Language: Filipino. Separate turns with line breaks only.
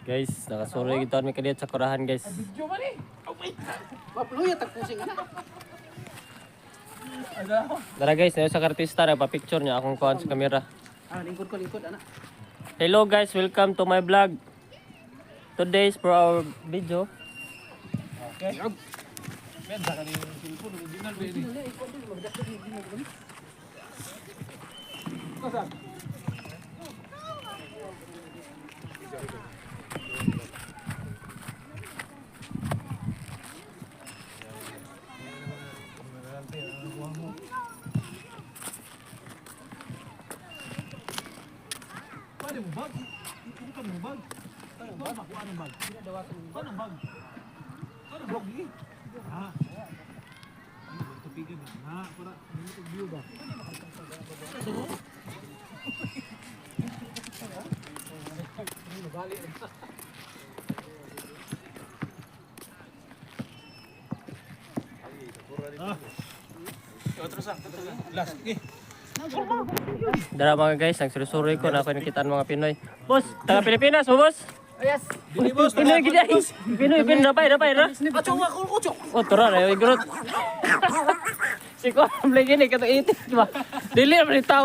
Guys, nakasuroy gito mi kadiyot sa kurahan guys.
Video man eh. Oh wait. Mapluya tagpusing ana.
Dara guys, nayo sa artista na pa-picture niya akong kuhan sa camera.
Lingkod ana.
Hello guys, welcome to my vlog. Today is for our video.
Okay. Benda ka ni cellphone original ba ini? Kosa. Paano mo bag? Paano mo bag? Paano mo bag? Paano mo bag? Paano mo bag? Paano mo bag? Ah. Ito bigyan ba? Ha, para ito view ba? Bali. Ah. Terus ah, last.
Dara mga guys, nagsuroy ko na ako nakitaan mga Pinoy. Boss, taga Pilipinas mo boss?
Oh, yes.
Pinoy gid guys. Pinoy dapay ra.
Acho nga ko ucho.
Oh, tura na yung grot. Si ko, am lagi ni katong itit ba? Dili na tao.